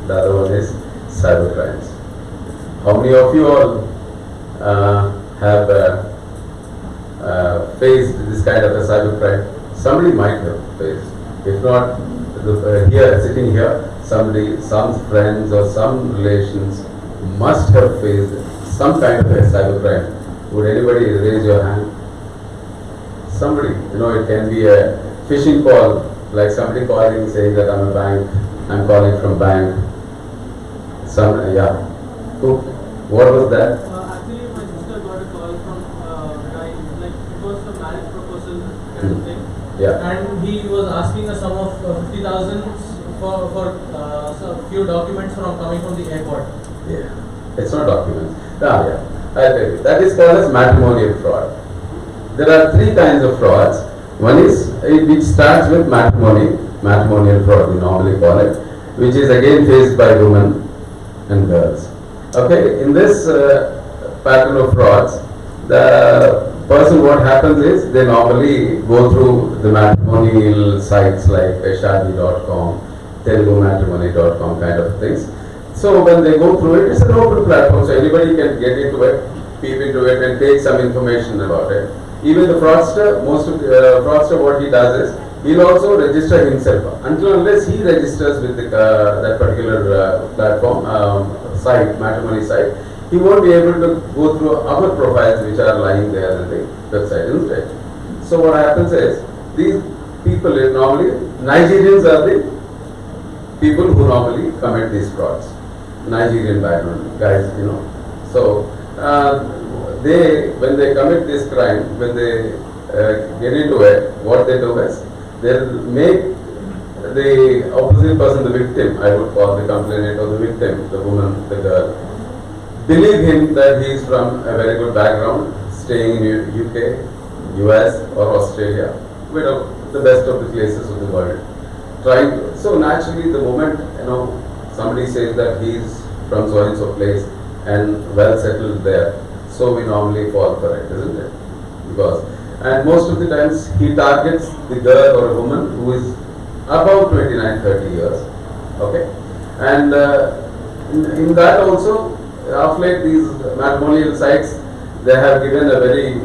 The other one is cyber crimes. How many of you all have faced this kind of a cyber crime? Somebody might have faced. If not, here, sitting here, somebody, some friends or some relations must have faced some kind of a cyber crime. Would anybody raise your hand? Somebody, it can be a phishing call, like somebody calling saying that I'm a bank, I'm calling from bank. Yeah. What was that? Actually, my sister got a call from a guy, like it was a marriage proposal kind of thing. Yeah. And he was asking a sum of 50,000 for a few documents coming from the airport. Yeah. It's not documents. Yeah. I'll tell you. That is called as matrimonial fraud. There are three kinds of frauds. One is which starts with matrimonial fraud we normally call it, which is again faced by women and girls. Okay, in this pattern of frauds, the person, what happens is they normally go through the matrimonial sites like shadi.com, telugumatrimony.com kind of things. So when they go through it, it's an open platform, so anybody can get into it, peep into it and take some information about it. Even the fraudster, most of the fraudster, what he does is, he'll also register himself. Unless he registers with that particular platform, site, matrimony site, he won't be able to go through our profiles which are lying there in the website, isn't it? So what happens is, these people normally, Nigerians are the people who normally commit these frauds. Nigerian background guys, So, when they commit this crime, when they get into it, what they do is, they'll make the opposite person, the victim, I would call the complainant or the victim, the woman, the girl, believe him that he is from a very good background, staying in UK, US or Australia, the best of the places of the world. So naturally, the moment somebody says that he is from so and so place and well settled there, so we normally fall for it, isn't it? And most of the times he targets the girl or a woman who is about 29-30 years. Okay, and in that also, of late these matrimonial sites, they have given a very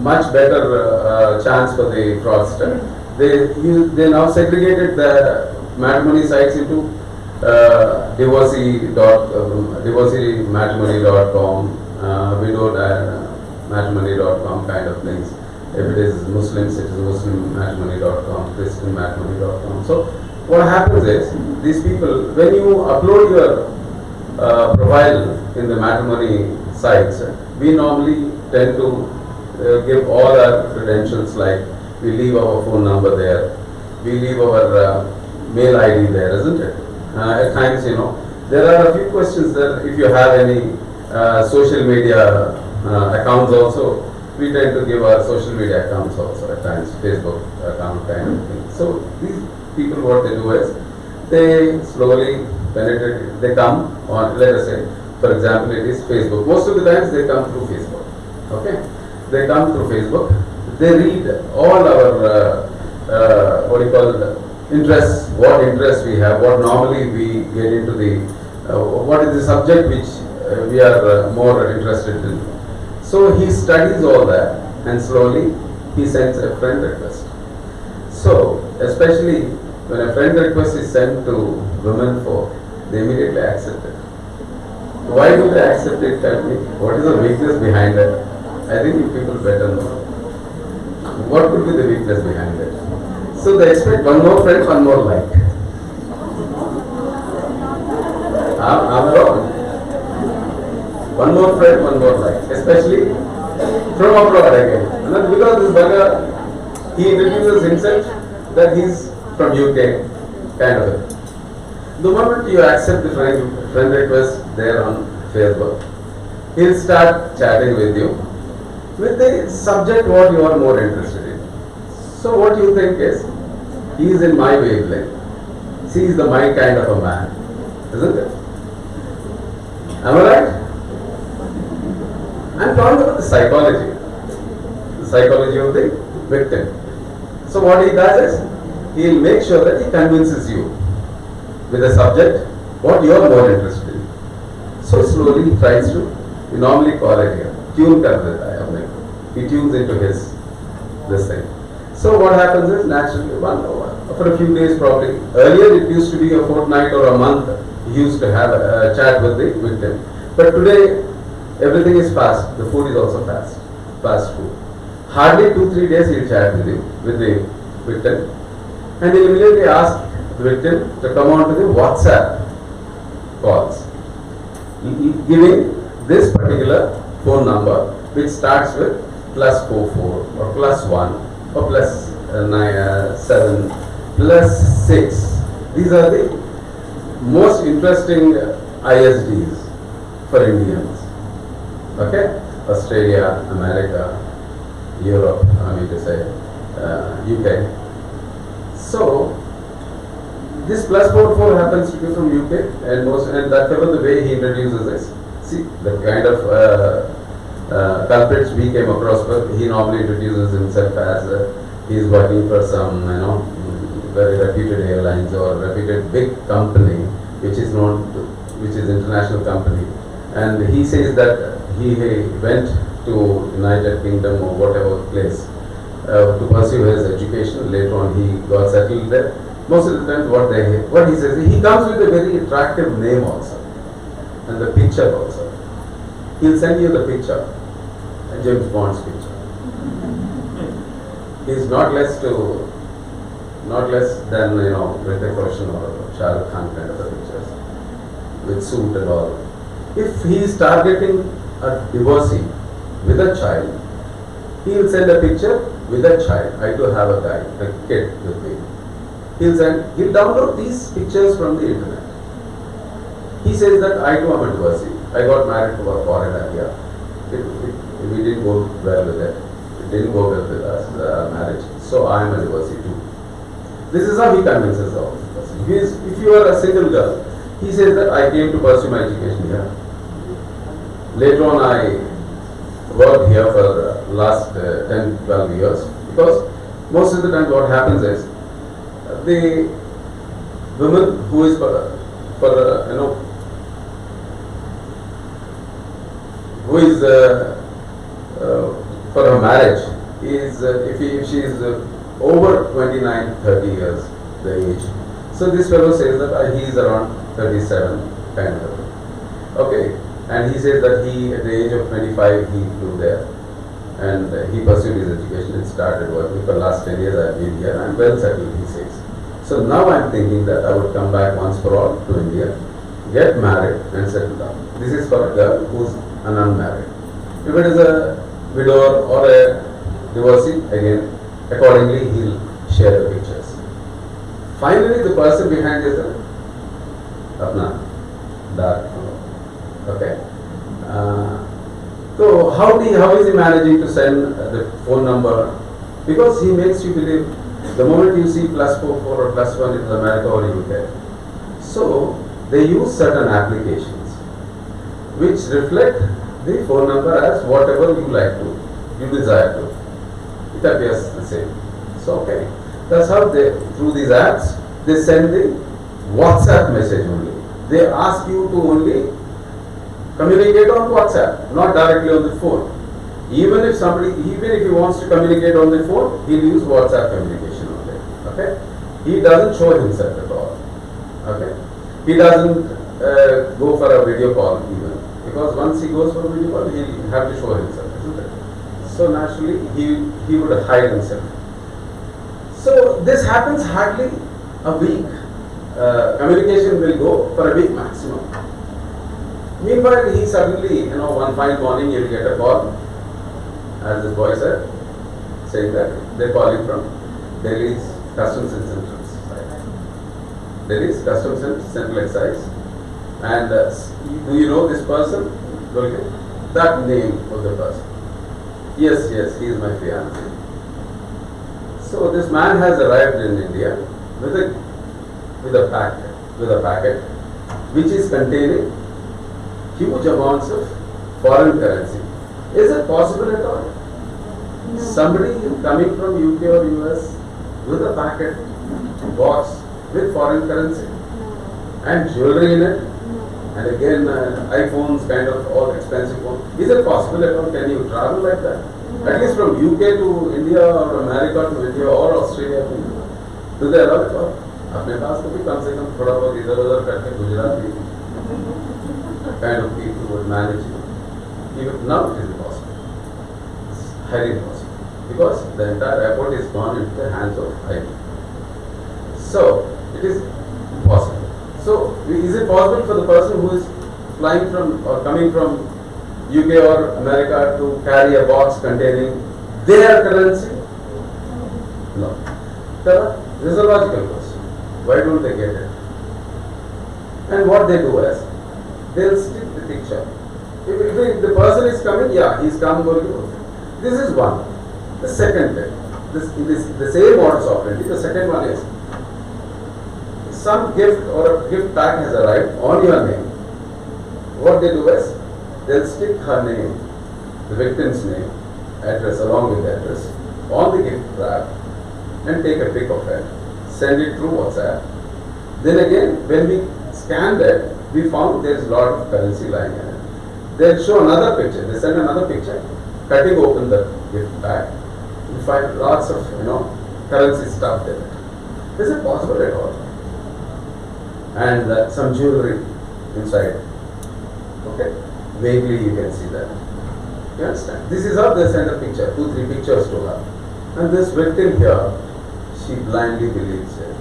much better chance for the fraudster. They now segregated the matrimony sites into divorceematrimony.com, widowmatrimony.com kind of things. If it is Muslims, it is muslimmatrimony.com, christianmatrimony.com. So what happens is, these people, when you upload your profile in the matrimony sites, we normally tend to give all our credentials, like we leave our phone number there, we leave our mail ID there, isn't it? At times, there are a few questions that if you have any social media accounts also, we tend to give our social media accounts also at times, Facebook account kind of thing. So these people, what they do is, they slowly penetrate, they come on, let us say, for example, it is Facebook. Most of the times they come through Facebook. Okay? They come through Facebook, they read all our, interests, what interests we have, what normally we get into the, what is the subject which we are more interested in. So he studies all that and slowly he sends a friend request. So, especially when a friend request is sent to women folk, they immediately accept it. Why do they accept it? Tell me. What is the weakness behind it? I think you people better know. What could be the weakness behind it? So they expect one more friend, one more like. I'm wrong. One more friend, one more like. Especially from abroad again. And then because this bugger, he introduces himself that he's from UK, kind of it. The moment you accept the friend request there on Facebook, he'll start chatting with you with the subject what you are more interested in. So what you think is, he is in my wavelength. He is my kind of a man, isn't it? Am I right? I'm talking about the psychology of the victim. So what he does is, he'll make sure that he convinces you with a subject what you are more interested in. So slowly he tries to, he normally call it here, tune kar deta hai apne ko. He tunes into his, this thing. So what happens is naturally, for a few days probably, earlier it used to be a fortnight or a month, he used to have a chat with the victim. But today, everything is fast, the food is also fast, fast food. Hardly 2-3 days he'll chat with the victim, and he'll immediately ask the victim to come on to the WhatsApp calls, giving this particular phone number which starts with +44 or +1 or +7 +6. These are the most interesting ISDs for Indians. Okay? Australia, America, Europe, I mean to say, UK. So, this +44 happens to be from UK, and that fellow, the way he introduces this, see, the kind of culprits we came across, but he normally introduces himself as he is working for some, very reputed airlines or reputed big company, which is known, which is international company, and he says that he went to United Kingdom or whatever place to pursue his education. Later on, he got settled there. Most of the time, what he says, he comes with a very attractive name also, and the picture also. He'll send you the picture, James Bond's picture. He's not less than Hrithik Roshan or Shah Rukh Khan kind of a pictures with suit and all. If he is targeting a divorcee with a child, he will send a picture with a child. I do have a kid with me. He'll download these pictures from the internet. He says that I too am a divorcee. I got married to a foreigner here. We didn't go well with it. It didn't go well with us, marriage. So I am a divorcee too. This is how he convinces the person. If you are a single girl, he says that I came to pursue my education here. Later on, I worked here for the last 10-12 years, because most of the time what happens is the woman who is who is for her marriage is if she is over 29-30 years the age. So this fellow says that he is around 37 kind of. Okay, and he says that he at the age of 25 he flew there and he pursued his education and started working. For the last 10 years I have been here. I am well settled, he says. So now I am thinking that I would come back once for all to India, get married and settle down. This is for a girl who is an unmarried. If it is a widower or a divorcee, again, accordingly he will share the pictures. Finally, the person behind is Apna, dark. Okay. So how is he managing to send the phone number? Because he makes you believe the moment you see +44 or +1 in America or UK. So they use certain applications which reflect the phone number as whatever you desire to. It appears the same. So okay. That's how through these apps, they send the WhatsApp message only. They ask you to only communicate on WhatsApp, not directly on the phone. Even if he wants to communicate on the phone, he'll use WhatsApp communication only. Okay? He doesn't show himself at all. Okay? He doesn't go for a video call even. Because once he goes for a video call, he'll have to show himself, isn't it? So naturally, he would hide himself. So this happens hardly a week. Communication will go for a week maximum. Meanwhile, he suddenly, one fine morning, he'll get a call, as this boy said, saying that they're calling from Delhi's Customs and Central Site. Delhi's Customs and Central Excise. And do you know this person? That name of the person. Yes, he is my fiancé. So this man has arrived in India with a packet which is containing huge amounts of foreign currency. Is it possible at all? No. Somebody coming from UK or US with a packet box with foreign currency? and jewelry in it, and again iPhones, kind of all expensive phones. Is it possible at all? Can you travel like that? At least from UK to India or America to India or Australia to India. Do they allow it all? अपने पास तो भी कम से कम थोड़ा बहुत इधर उधर करके Gujarati kind of people would manage it. Even now it is impossible. It's highly impossible. Because the entire airport is gone into the hands of IT. So, it is impossible. So, is it possible for the person who is flying from or coming from UK or America to carry a box containing their currency? No. This is a logical question. Why don't they get it? And what they do is, they'll stick the picture. If the person is coming, yeah, he's come, going to. This is one. The second thing, this the same modus operandi. The second one is, some gift or a gift pack has arrived on your name. What they do is, they'll stick her name, the victim's name, address along with the address, on the gift wrap and take a pic of it, send it through WhatsApp. Then again, when we scanned it, we found there's a lot of currency lying in it. They'll show another picture, they send another picture, cutting open the gift bag. We find lots of, currency stuffed in it. Is it possible at all? And some jewelry inside. Okay? Vaguely you can see that. You understand? This is how they send a picture, 2-3 pictures to her. And this victim here, she blindly believes it,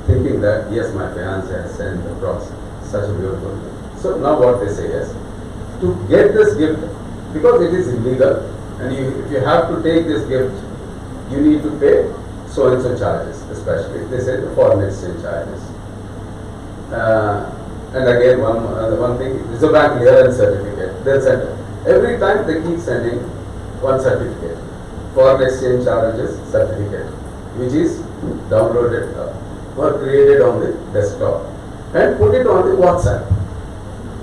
thinking that, yes, my fiancé has sent across such a beautiful gift. So now what they say is, to get this gift, because it is illegal, and if you have to take this gift, you need to pay so and so charges, especially. They say the foreign exchange charges. And again, one thing, Reserve Bank clearance certificate. They'll send it. Every time they keep sending one certificate, foreign exchange charges certificate, which is downloaded or created on the desktop and put it on the WhatsApp.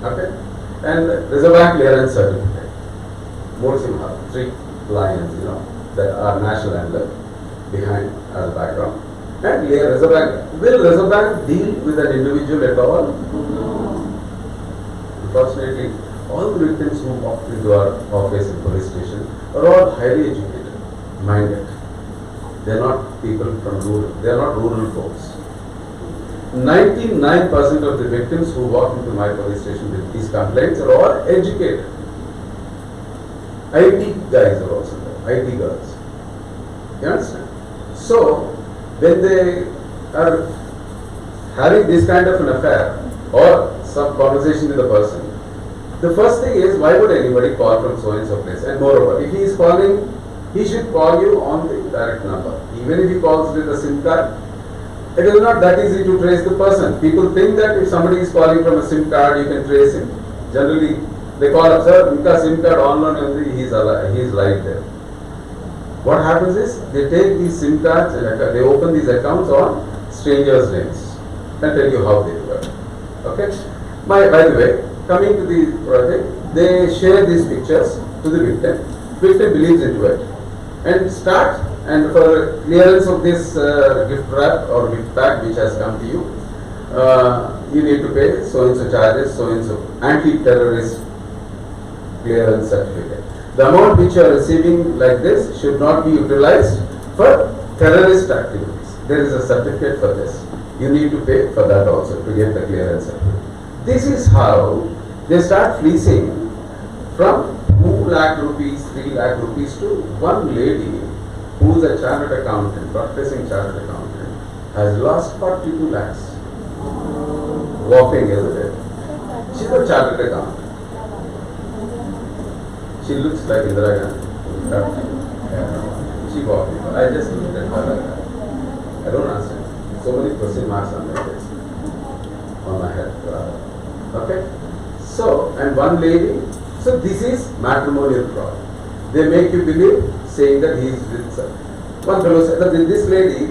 Okay? And Reserve Bank clearance certificate. Mursimha, 3 lions, that are national emblem behind as a background. And Reserve Bank. Will Reserve Bank deal with an individual at all? Unfortunately, all the victims who walk into our office and police station are all highly educated, minded. They are not people from rural, they are not rural folks. 99% of the victims who walk into my police station with these complaints are all educated. IT guys are also there, IT girls. You understand? So, when they are having this kind of an affair or some conversation with a person, the first thing is, why would anybody call from so and so place? And moreover, if he is calling, he should call you on the direct number. Even if he calls with a SIM card, it is not that easy to trace the person. People think that if somebody is calling from a SIM card, you can trace him. Generally, they call up, sir, unka SIM card online, he is right there. What happens is, they take these SIM cards and they open these accounts on strangers' names and tell you how they do it. Okay? By the way, coming to the project, they share these pictures to the victim. Victim believes into it and start. And for clearance of this gift wrap or gift pack which has come to you, you need to pay so and so charges, so and so anti-terrorist clearance certificate. The amount which you are receiving like this should not be utilized for terrorist activities. There is a certificate for this. You need to pay for that also to get the clearance certificate. This is how they start fleecing from 2 lakh rupees, 3 lakh rupees to one lady who is a chartered accountant, practicing chartered accountant, has lost 42 lakhs. Whopping, isn't it? She's a chartered accountant. She looks like Indira Gandhi. She walked in. I just looked at her like that. I don't understand. So many question marks on my face, on my head. Okay? So, and one lady, so this is matrimonial fraud. They make you believe, saying that he is with one fellow said that this lady,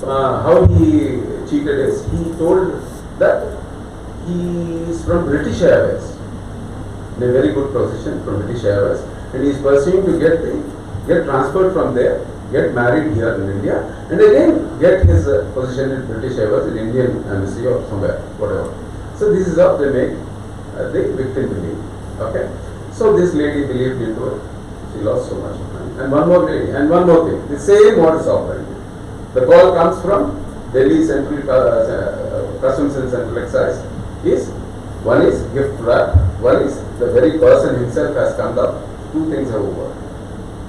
how he cheated is, he told that he is from British Airways, in a very good position from British Airways, and he is pursuing to get transferred from there get married here in India, and again get his position in British Airways in Indian embassy or somewhere, whatever. So this is how they make the victim believe. Okay. So this lady believed into it. She lost so much money. And one more thing, the same modus operandi. The call comes from Delhi Central Customs and Central Excise. One is gift wrap, one is the very person himself has come up. Two things have over.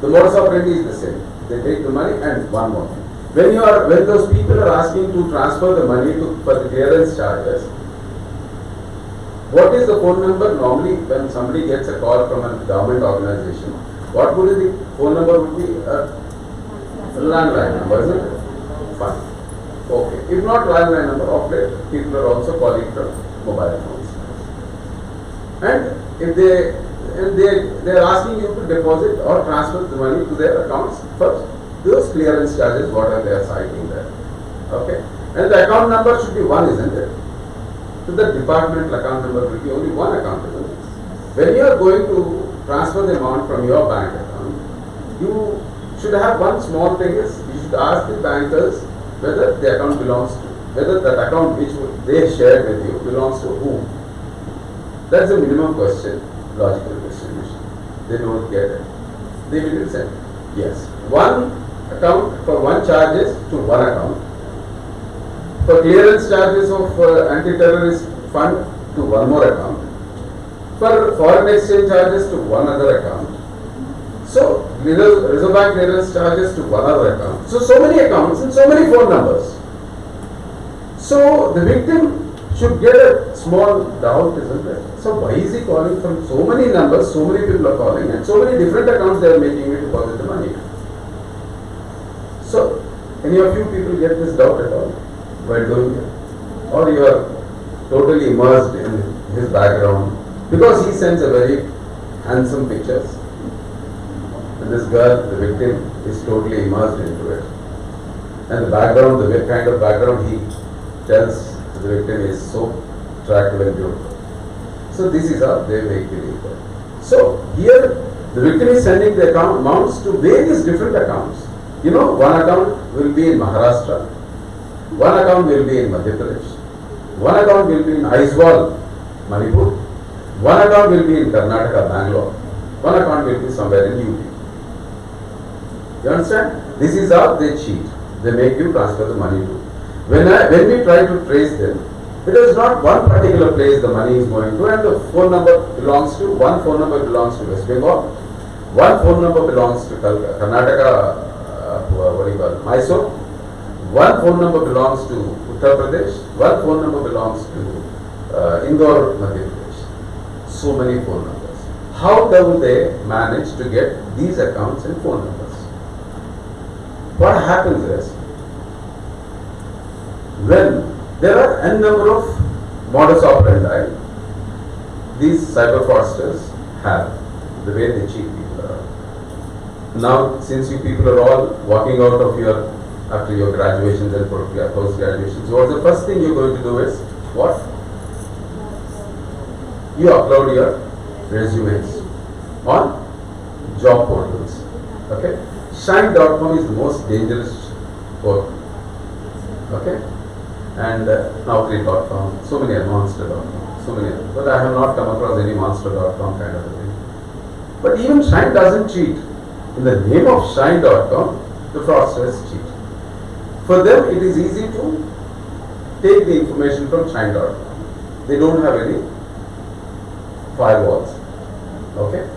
The modus operandi is the same. They take the money, and one more thing. When those people are asking to transfer the money for the clearance charges, what is the phone number normally when somebody gets a call from a government organization? What would be the phone number? Would be a landline number, isn't it? Fine. Okay. If not landline number, of late people are also calling from mobile phones. And if they are asking you to deposit or transfer the money to their accounts first, those clearance charges, what are they citing there? Okay. And the account number should be one, isn't it? So the departmental account number will be only one account, isn't it? When you are going to transfer the amount from your bank account, you should have one small thing is, you should ask the bankers whether the account belongs to, whether that account which they shared with you belongs to whom. That's a minimum question, logical question. They don't get it. They will say, yes, one account for one charges to one account, for clearance charges of anti-terrorist fund to one more account, for foreign exchange charges to one other account, so Reserve Bank clearance charges to one other account. So many accounts and so many phone numbers. So the victim should get a small doubt, isn't it? So why is he calling from so many numbers, so many people are calling, and so many different accounts they are making me deposit the money? So, any of you people get this doubt at all while doing it? Or you are totally immersed in his background because he sends a very handsome pictures, and this girl, the victim, is totally immersed into it. And the background, the kind of background he tells the victim is so attractive and beautiful. So this is how they make believe. So here the victim is sending the account amounts to various different accounts. You know, one account will be in Maharashtra, one account will be in Madhya Pradesh, one account will be in Aizawl, Manipur, one account will be in Karnataka, Bangalore, one account will be somewhere in UP. You understand? This is how they cheat. They make you transfer the money to. When we try to trace them, it is not one particular place the money is going to, and the phone number belongs to, one phone number belongs to West Bengal, one phone number belongs to Karnataka, Mysore, one phone number belongs to Uttar Pradesh, one phone number belongs to Indore, Madhya Pradesh. So many phone numbers. How do they manage to get these accounts and phone numbers? What happens is, when there are n number of modus operandi these cyber fraudsters have, the way they cheat people around. Now, since you people are all walking out of after your graduations and post graduations, what's the first thing you're going to do is what? You upload your resumes on job portals. Okay? Shine.com is the most dangerous portal. Okay? And Naukri.com, so many are Monster.com, so many are, but I have not come across any Monster.com kind of a thing. But even Shine doesn't cheat. In the name of Shine.com, the fraudsters cheat. For them, it is easy to take the information from Shine.com. They don't have any firewalls. Okay?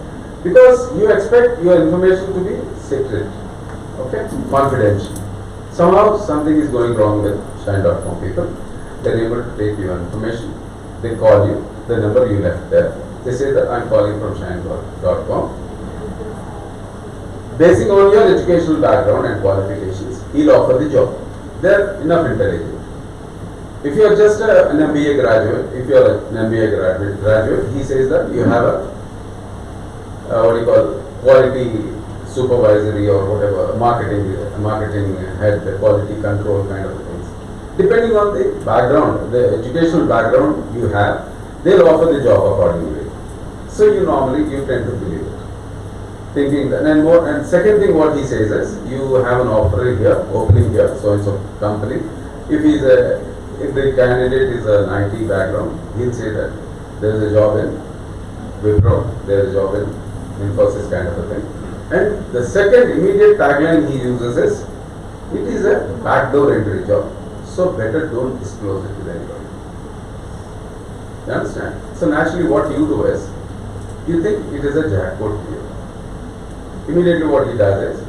Because you expect your information to be secret, okay, confidential. Somehow something is going wrong with Shine.com people. They're able to take your information. They call you, the number you left there. They say that I'm calling from Shine.com. Basing on your educational background and qualifications, he'll offer the job. They're enough intelligent. If you are just an MBA graduate, if you are an MBA graduate, he says that you have a quality supervisory or whatever, marketing head, the quality control kind of things. Depending on the background, the educational background you have, they'll offer the job accordingly. So you tend to believe it. thinking that, and more, and second thing what he says is, you have an offer here, opening here, so and so company. If the candidate is an IT background, he'll say that there is a job in Wipro, there is a job in Infosys kind of a thing. And the second immediate tagline he uses is, it is a backdoor entry job, so better don't disclose it to anybody. You understand? So naturally what you do is, you think it is a jackpot to you. Immediately what he does is,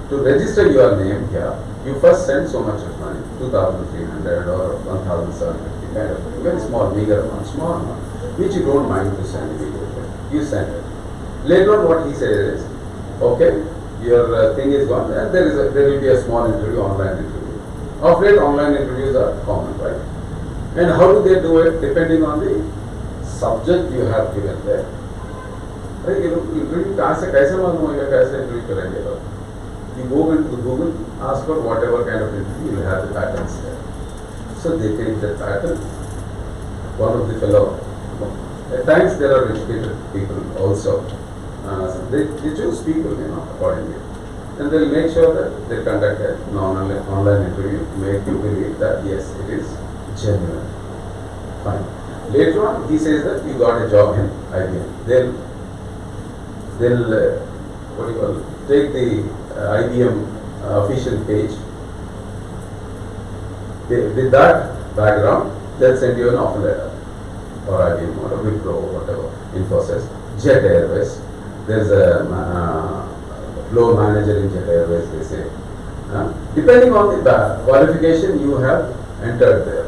to register your name here, you first send so much of money, 2,300 or 1,750 kind of thing, very small, meager amount, small amount, which you don't mind to send immediately. You send it. Later on what he says is, okay, your thing is gone, and there will be a small interview, online interview. Of late, online interviews are common, right? And how do they do it? Depending on the subject you have given there. Right? Interview कहाँ से कैसे मालूम होगा कैसे interview करेंगे लोग? You go into Google, ask for whatever kind of interview, you have the patterns there. So they take the pattern. One of the fellow. At times there are educated people also. So they choose people, accordingly. And they'll make sure that they conduct an online interview to make you believe that yes, it is genuine. Fine. Later on, he says that you got a job in IBM. They'll take the IBM official page. With that background, they'll send you an offer letter, or IBM, or Wipro, or whatever, Infosys, Jet Airways. There's a floor manager in Jet Airways, they say. Depending on the qualification you have entered there,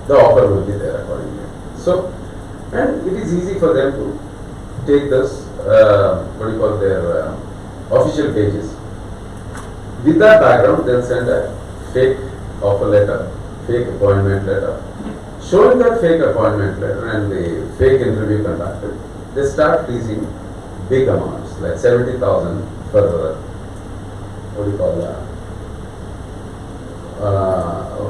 the offer will be there accordingly. So, and it is easy for them to take this, their official pages. With that background, they'll send a fake offer letter, fake appointment letter. Showing that fake appointment letter and the fake interview conducted, they start freezing big amounts, like 70,000 for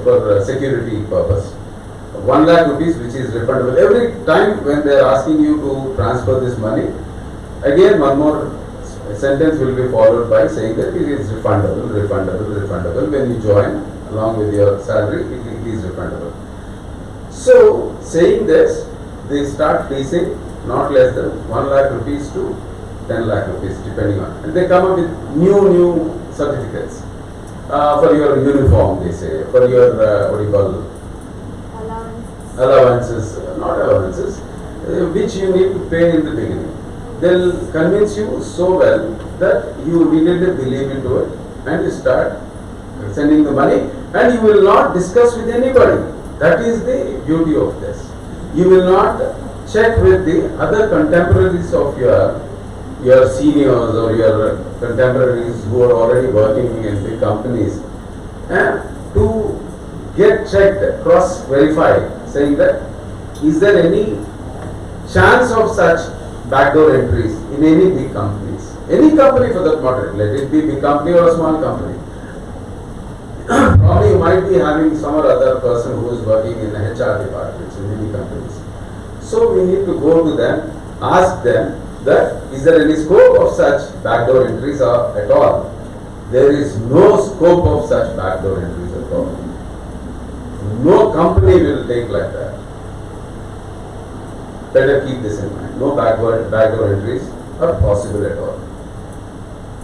for security purpose. 1 lakh rupees, which is refundable. Every time when they are asking you to transfer this money, again one more sentence will be followed by saying that it is refundable. When you join along with your salary, it is refundable. So, saying this, they start freezing not less than 1 lakh rupees to 10 lakh rupees, depending on. And they come up with new certificates for your uniform, they say, for your allowances, not allowances, which you need to pay in the beginning. They'll convince you so well that you immediately believe into it and you start sending the money, and you will not discuss with anybody. That is the beauty of this. You will not check with the other contemporaries of your seniors or your contemporaries who are already working in big companies, and to get checked, cross-verified, saying that is there any chance of such backdoor entries in any big companies, any company for that matter, let it be big company or a small company. Probably you might be having some or other person who is working in the HR departments in many companies. So we need to go to them, ask them that is there any scope of such backdoor entries at all? There is no scope of such backdoor entries at all. No company will take like that. Better keep this in mind. No backdoor entries are possible at all.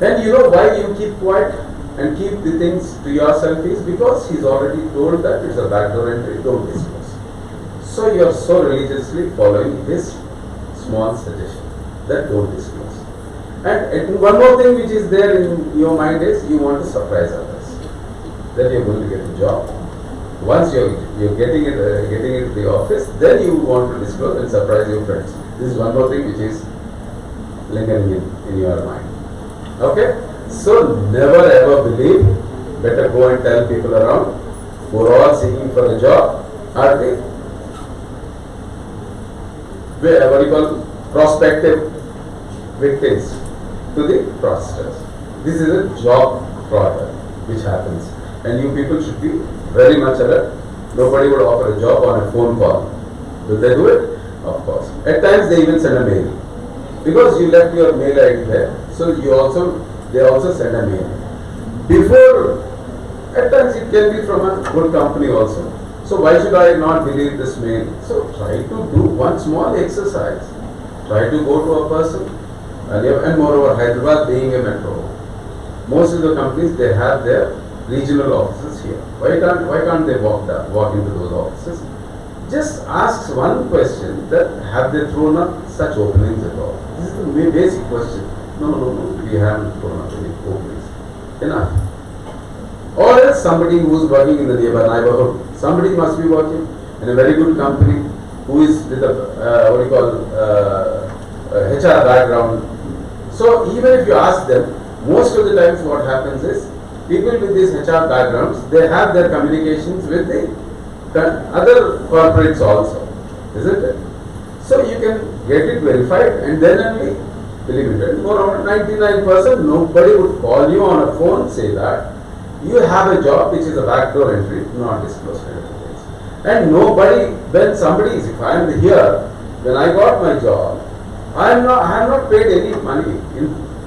And you know why you keep quiet and keep the things to yourself is because he's already told that it's a backdoor entry, don't disclose. So you are so religiously following his small suggestion that don't disclose. And one more thing which is there in your mind is you want to surprise others that you're going to get a job. Once you're getting it to the office, then you want to disclose and surprise your friends. This is one more thing which is lingering in your mind. Okay? So never ever believe, better go and tell people around who are all seeking for a job, are they prospective victims to the fraudsters. This is a job fraud which happens, and you people should be very much alert. Nobody would offer a job on a phone call. Will they do it? Of course. At times they even send a mail. Because you left your mail ID there, So they also send a mail. Before, at times it can be from a good company also. So why should I not believe this mail? So try to do one small exercise. Try to go to a person, and moreover Hyderabad being a metro, most of the companies, they have their regional offices here. Why can't they walk into those offices? Just ask one question, that have they thrown up such openings at all? This is the basic question. No, we haven't thrown up any openings. Enough. Or else somebody who is working in the neighborhood, somebody must be working in a very good company who is with a HR background. So even if you ask them, most of the times what happens is, people with these HR backgrounds, they have their communications with the other corporates also, isn't it? So you can get it verified and then only believe it. Moreover, 99% nobody would call you on a phone, say that you have a job which is a backdoor entry, not disclosed enterprise. And nobody, when somebody is, if I am here, when I got my job, I have not paid any money.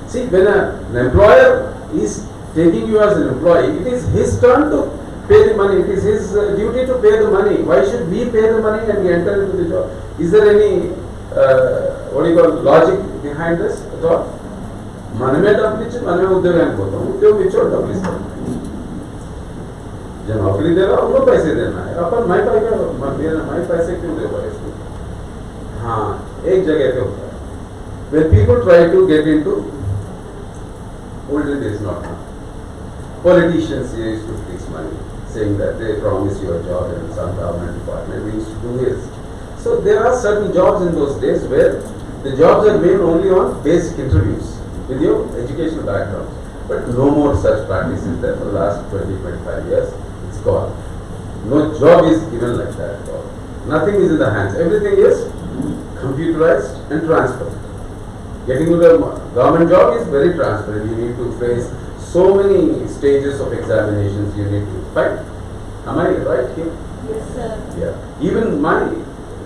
See, when an employer is taking you as an employee, it is his turn to pay the money. It is his duty to pay the money. Why should we pay the money and we enter into the job? Is there any logic behind this at all? మనమే డబ్బులు ఇచ్చి మనమే ఉద్యోగానికి పోతాం ఉద్యోగం ఇచ్చోడు డబ్బులు ఇస్తాం जब नौकरी दे रहा उनको पैसे देना है अपन मैं पैसे क्यों दे रहा इसको हाँ एक जगह पे होता है when people try to get into olden days not now politicians used to fix money saying that they promise you a job in some government department we used to do this so there are certain jobs in those days where the jobs are made only on basic interviews with your educational background but no more such practices there for the last 20-25 years it's gone no job is given like that at all nothing is in the hands everything is computerized and transparent getting to the government job is very transparent you need to face so many stages of examinations you need to fight am I right here yes sir yeah even my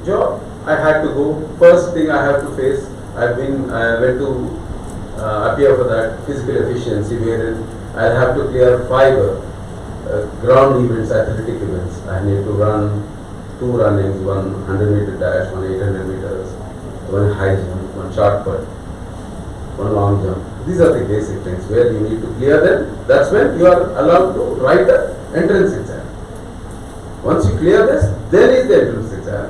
job I had to go first thing I have to face I went to appear for that physical efficiency wherein I'll have to clear 5 ground events, athletic events. I need to run 2 runnings, 100-meter dash, 800 meters, 1 high jump, 1 short put, 1 long jump. These are the basic things where you need to clear them. That's when you are allowed to write the entrance exam. Once you clear this, then is the entrance exam.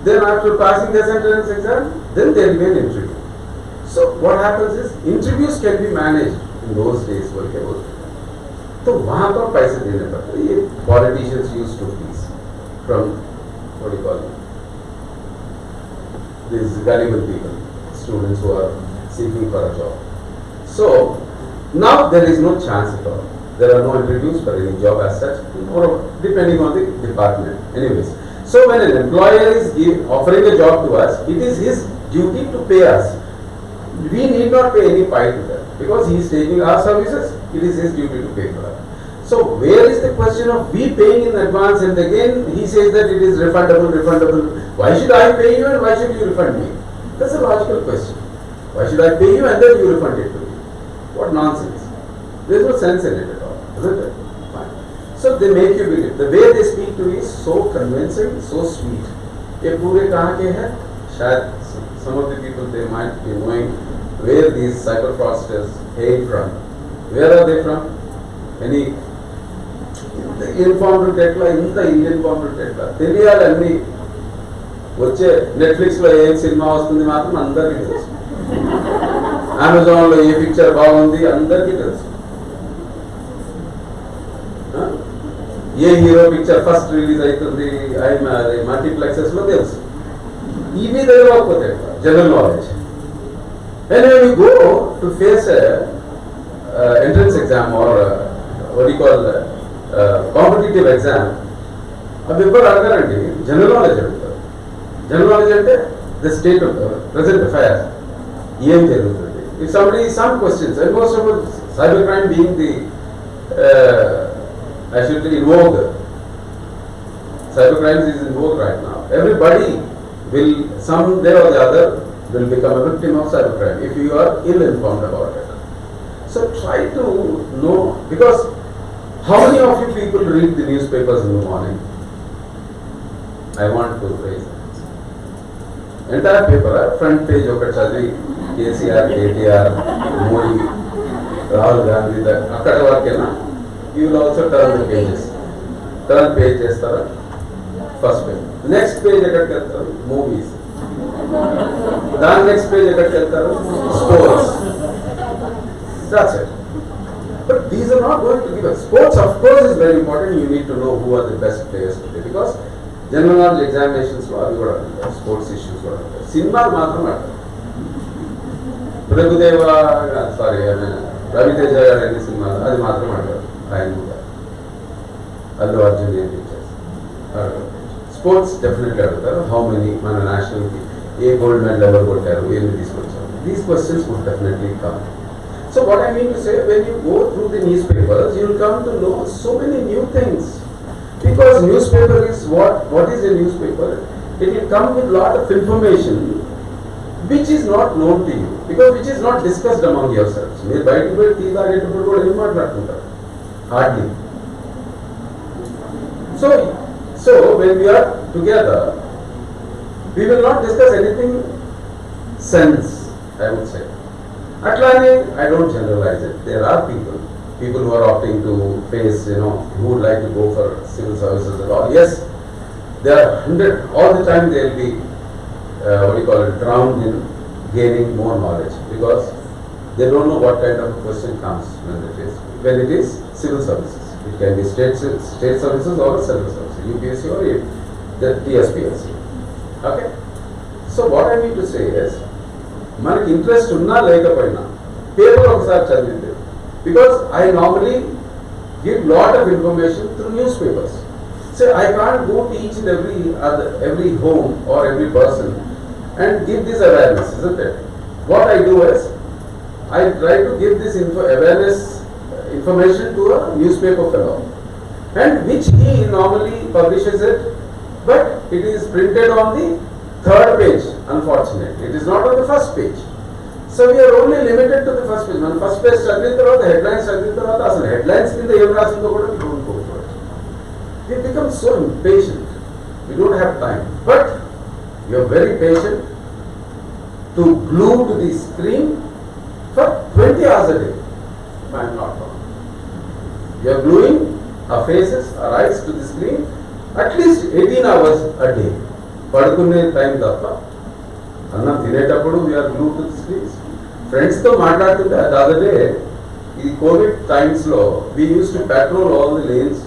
Then after passing this entrance exam, then there will be an interview. So what happens is interviews can be managed in those days. तो वहाँ पर पैसे देने पड़ते ये politicians used to fees from what do you call them these gullible people students who are seeking for a job so now there is no chance at all there are no interviews for any job as such or depending on the department anyways so when an employer is offering a job to us it is his duty to pay us we need not pay any pie to them because he is taking our services it is his duty to pay for that so where is the question of we paying in advance and again he says that it is refundable why should I pay you and why should you refund me that's a logical question why should I pay you and then you refund it to me what nonsense there is no sense in it at all isn't it fine so they make you believe the way they speak to you is so convincing so sweet ये पूरे कहाँ के हैं शायद some of the people they might be knowing where these cyber fraudsters hail from where are they from any informed ఎట్లా ఇంత informed ఎట్లా తెలియాలని వచ్చే నెట్ఫ్లిక్స్ లో ఏ సినిమా వస్తుంది మాత్రం అందరికీ తెలుసు అమెజాన్ లో ఏ పిక్చర్ బాగుంది అందరికీ తెలుసు ఏ హీరో పిక్చర్ ఫస్ట్ రిలీజ్ అవుతుంది మల్టీప్లెక్సెస్ లో తెలుసు ఇవి తెలియకపోతే general knowledge and when you go to face a entrance exam or what do you call competitive exam a paper అడగారండి జనరల్ నాలెడ్జ్ అడుగుతారు జనరల్ నాలెడ్జ్ అంటే the state of present affairs ఏం జరుగుతుంది if somebody some questions and most of cybercrime being the I should say in vogue cybercrime is in vogue right now everybody will someday or the other will become a victim of cybercrime if you are ill-informed about it. So try to know, because how many of you people read the newspapers in the morning? I want to raise it. Entire paper, front page of KCR, KTR, Modi, Rahul Gandhi, you will also turn the pages. Turn page first page. Next page movies. Then next page sports. That's it. But these are not going to give us. Sports, of course, is very important. You need to know who are the best players today, because general knowledge examinations sports issues. Cinema matter. Prabhudeva, sorry, Ravi Teja any cinema, that matter. I know that. Allu Arjun teachers. Sports definitely are. How many national gold medal ever these questions would definitely come. So what I mean to say, when you go through the newspapers, you will come to know so many new things. Because newspaper is what is a newspaper? It will come with lot of information which is not known to you, because which is not discussed among yourselves. Hardly. So when we are together, we will not discuss anything sense, I would say. Atlani, I don't generalize it. There are people who are opting to face, who would like to go for civil services and all. Yes, there are 100, all the time they will be, drowned in gaining more knowledge, because they don't know what kind of a question comes when it is civil services. It can be state services or civil services, UPSC or the TSPSC. Okay? So what I mean to say is, మనకి interest ఉన్నా లేకపోయినా paper ఒకసారి చదివితే, because I normally give lot of information through newspapers. So I can't go to each and every home or every person and give this awareness, isn't it? What I do is, I try to give this information to a newspaper fellow, and which he normally publishes it, but it is printed on the third page, unfortunately. It is not on the first page. So we are only limited to the first page. When first page chadivina tarvata, headlines chadivina tarvata, asalu headlines kinda em rasindo kuda we don't go for it. We become so impatient. We don't have time. But you are very patient to glue to the screen for 20 hours a day, if I am not wrong. You are gluing our faces, our eyes to the screen at least 18 hours a day. పడుకునే time తప్ప అన్నం తినేటప్పుడు we are glue to the screens. ఫ్రెండ్స్తో మాట్లాడుతుంటే అది అదే ఈ Covid టైమ్స్లో we use to patrol all the lanes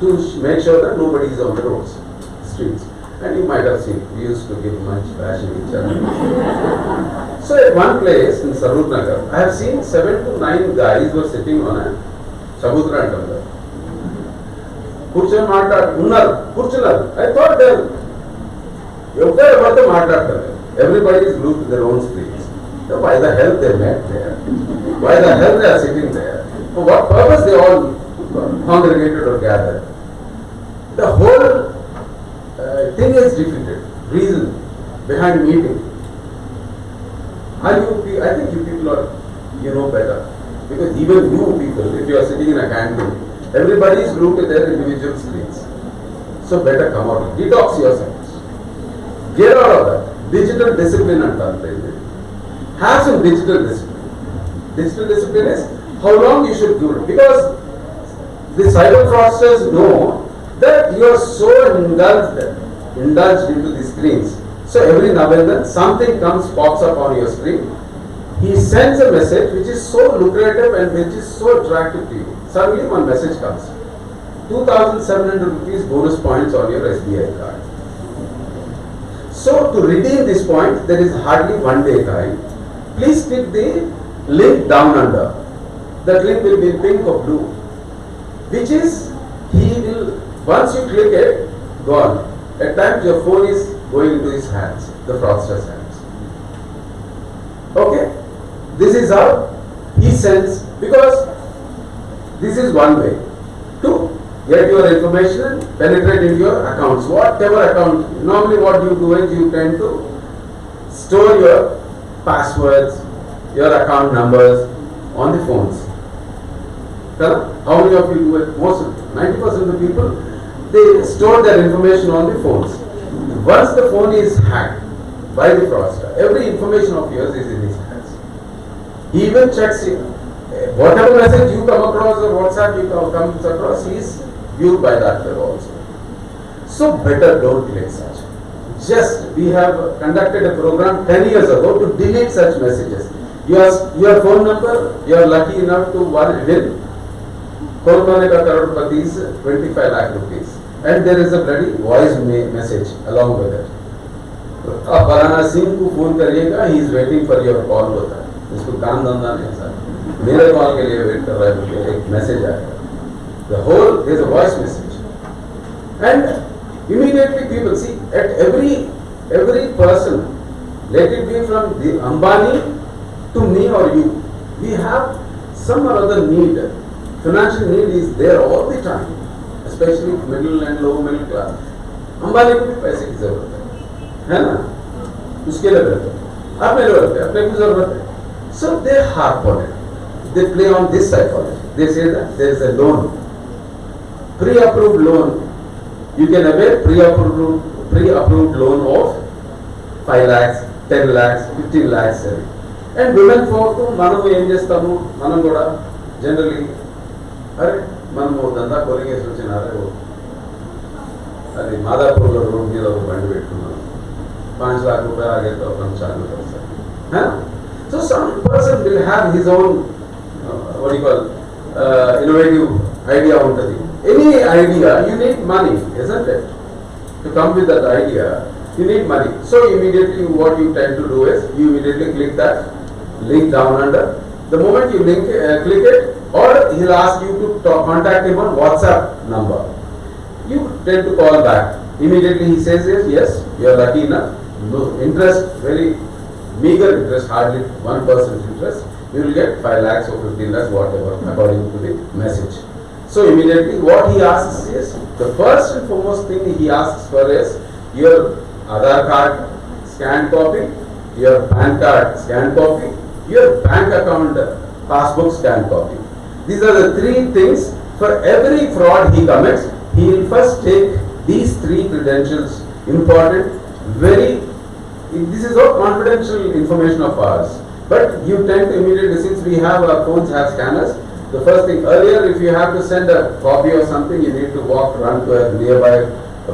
to make sure that nobody is on the roads streets, and you might have seen we use to give much fashion each other. So at one place in Saroor Nagar I have seen 7 to 9 guys were sitting on a సముద్రం అంటారు, కూర్చొని కూర్చున్నారు. I thought they ఎవరితో మాట్లాడతారు. Everybody is glued to their own screens. So why the hell they met there? Why the hell they are sitting there? For what purpose they all congregated or gathered? The whole thing is defeated. Reason behind meeting. I think you people are, better. Because even you people, if you are sitting in a canteen, everybody is glued to their individual screens. So better come out. Detox yourselves. Get out of that. Digital discipline and have some digital discipline. Digital discipline is how long you should do it. Because the cyber fraudsters know that you are so indulged into the screens. So every now and then something pops up on your screen. He sends a message which is so lucrative and which is so attractive to you. Suddenly one message comes. 2,700 rupees bonus points on your SBI card. So to redeem this point, there is hardly 1 day time. Please click the link down under. That link will be pink or blue, which is, once you click it, gone. At times your phone is going into his hands, the fraudster's hands. Okay? This is how he sends, because this is one way to get your information and penetrate into your accounts. Whatever account, normally what you do is you tend to store your passwords, your account numbers on the phones. How many of you do it? Most of 90% of the people, they store their information on the phones. Once the phone is hacked by the fraudster, every information of yours is in his hands. He even checks it. Whatever message you come across or WhatsApp you comes across, he is viewed by that fellow also. So better don't click such. Just, we have conducted a program 10 years ago to delete such messages. Your phone number, you are lucky enough to win. Kaun banega crorepati is 25 lakh rupees. And there is a bloody voice message along with it. आप फलाना सिंह को phone करिएगा, he is waiting for your call होता है. इसको काम धंधा नहीं सर. मेरे कॉल के लिए वेट कर रहा है, मुझे एक मैसेज आएगा. The whole, there is a voice message. And immediately people see, at every person, let it be from the Ambani to me or you, we have some or other need. Financial need is there all the time, especially middle and low middle class. Ambani को भी पैसे की जरूरत है ना? उसके लिए रहते हैं, आप मेरे रहते हैं, अपने की जरूरत है. So they harp on it. They play on this psychology. They say that there is a loan, pre-approved loan. You can avail pre-approved loan of 5 lakhs, 10 lakhs, 15 lakhs. And women folk, మనము ఏం చేస్తాము? మనం కూడా generally, అరే మనము దందా calling వేసి వచ్చినారు, అది మాదాపూర్లో రోడ్ మీద ఒక బండి పెట్టుకున్నాను, 5 लाख रुपए आगे तो अपन चालू कर सकते हैं. So some person will have his own what do you call innovative idea untadi. Any idea, you need money, isn't it? To come with that idea, you need money. So immediately what you tend to do is, you immediately click that link down under. The moment you click it, or he'll ask you to contact him on WhatsApp number. You tend to call back. Immediately he says yes, you are lucky enough. No interest, very meager interest, hardly 1% interest. You will get 5 lakhs or 15 lakhs, whatever, according to the message. So immediately what he asks is, the first and foremost thing he asks for is your Aadhaar card scanned copy, your PAN card scanned copy, your bank account passbook scanned copy. These are the 3 things. For every fraud he commits, he will first take these 3 credentials, important, this is all confidential information of ours. But you tend to immediately, since we have our phones have scanners, the first thing, earlier if you have to send a copy or something, you need to run to a nearby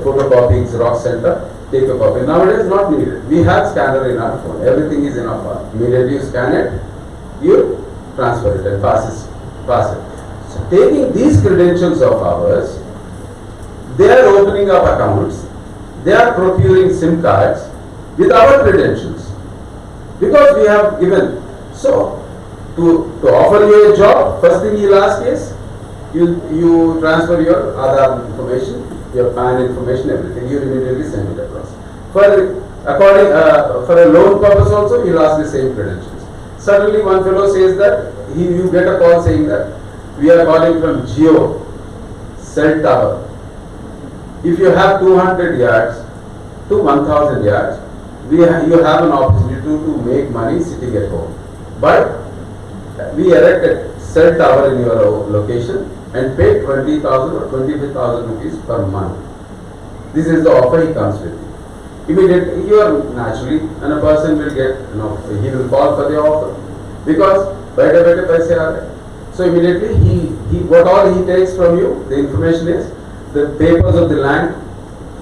photocopying Xerox center, take a copy. Nowadays not needed. We have scanner in our phone. Everything is in our phone. Immediately you scan it, you transfer it and pass it. So taking these credentials of ours, they are opening up accounts, they are procuring SIM cards with our credentials, because we have given. So to offer you a job, first thing he'll ask is, you transfer your Aadhaar information, your PAN information, everything, you immediately send it across. For a loan purpose also, he'll ask the same credentials. Suddenly one fellow says that, you get a call saying that, we are calling from Jio cell tower. If you have 200 yards to 1000 yards, you have an opportunity to make money sitting at home. But we erected cell tower in your location and paid 20,000 or 25,000 rupees per month. This is the offer he comes with. Immediately you are naturally, and a person will get, he will call for the offer, because baithe paise aa rahe. So immediately what all he takes from you, the information is the papers of the land,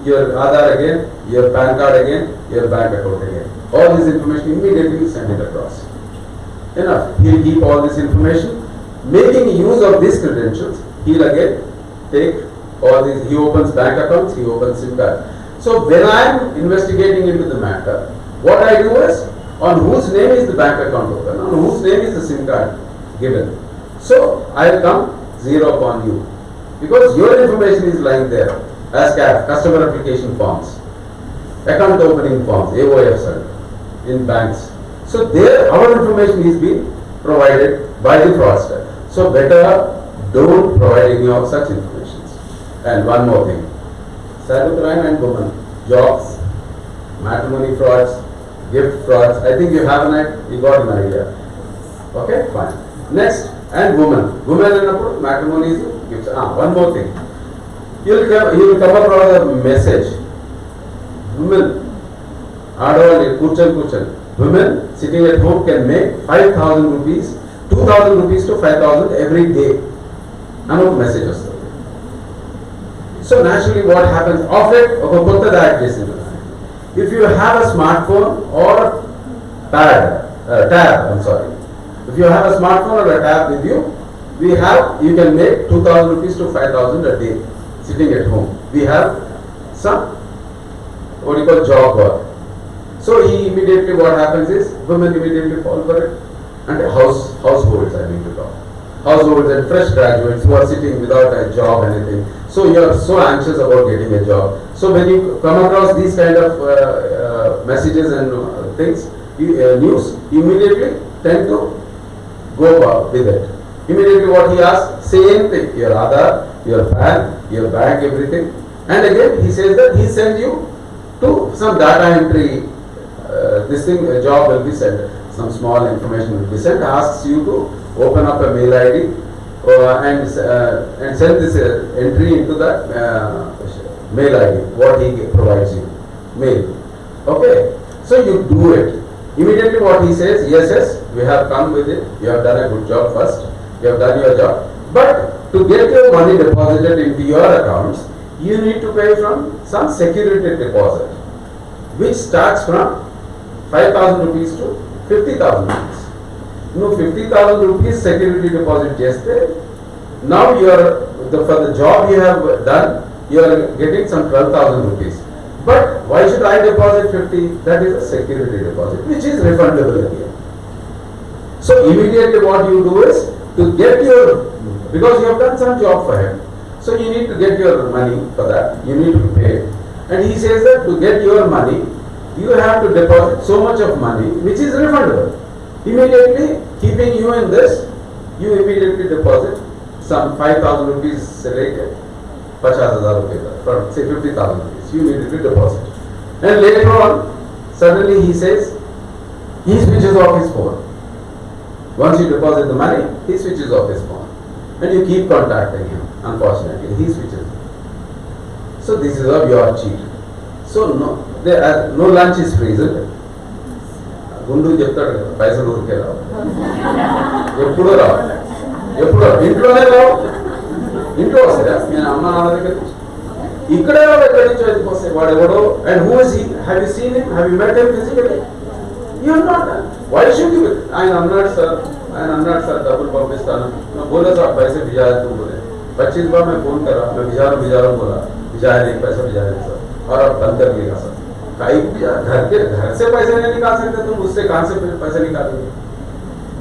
your Aadhaar again, your PAN card again, your bank account again. All this information immediately send it across. Enough. He'll keep all this information. Making use of these credentials, he'll again take all these, he opens bank accounts, he opens SIM card. So when I am investigating into the matter, what I do is, on whose name is the bank account open, on whose name is the SIM card given. So I will come zero upon you, because your information is lying there as CAF, customer application forms, account opening forms, AOFs in banks. So there our information is being provided by the fraudster. So better don't provide any of such information. And one more thing, cybercrime and women, jobs, matrimony frauds, gift frauds. I think you have you got an idea. Okay, fine. Next, and women. Women and matrimony is gifts. One more thing. You will come across a message. Women, women sitting at home can make 5,000 rupees, 2,000 rupees to 5,000 every day. And messages. So naturally what happens? If you have a smartphone or tab, I'm sorry. If you have a smartphone or a tab with you, you can make 2,000 rupees to 5,000 a day sitting at home. We have some, what you call job work. So immediately what happens is, women immediately fall for it. And households I mean to talk. Households and fresh graduates who are sitting without a job, anything. So you are so anxious about getting a job. So when you come across these kind of messages and things, news, immediately tend to go with it. Immediately what he asks, same thing, your Aadhaar, your PAN, your bank, everything. And again he says that he sends you to some data entry, a job will be sent, some small information will be sent, asks you to open up a mail ID and send this entry into that mail ID, what he provides you, mail. Okay, so you do it. Immediately what he says, yes, we have come with it, you have done a good job first, you have done your job, but to get your money deposited into your accounts, you need to pay from some security deposit, which starts from 5,000 rupees to 50,000 rupees. No, 50,000 rupees security deposit yesterday. Now for the job you have done, you are getting some 12,000 rupees. But why should I deposit 50? That is a security deposit, which is refundable again. So immediately what you do is, to get because you have done some job for him, so you need to get your money for that, you need to pay. And he says that to get your money, you have to deposit so much of money, which is refundable. Immediately, keeping you in this, you immediately deposit some 5,000 rupees related, 50,000 rupees, for say 50,000 rupees, you need to deposit. And later on, suddenly he says, he switches off his phone. Once you deposit the money, he switches off his phone. And you keep contacting him, unfortunately, he switches. So this is how you are cheated. So no lunch is free, isn't it? గుండు చెప్తాడు కదా, పైసలు ఊరికే రావు, ఎప్పుడూ రావు, ఇంట్లోనే రావు, ఇంట్లో వస్తాయా నేను అమ్మ నాన్న దగ్గర నుంచి, ఇక్కడే రావు, ఎక్కడి నుంచో ఎందుకు వస్తాయి, వాడు ఎవడో. And who is he? Have you seen him? Have you met him physically? You are not. Why should you? ఆయన అన్నాడు సార్ డబ్బులు పంపిస్తాను, बोला साहब पैसे भिजा तू, बोले 25 बार मैं फोन करा, मैं भिजा रहा बोला, भिजाया नहीं, पैसा भिजाया नहीं सर, और अब बंद कर दिएगा सर. घर से पैसे नहीं निकाल सकते तुम, उससे कहां से पैसे निकालेंगे?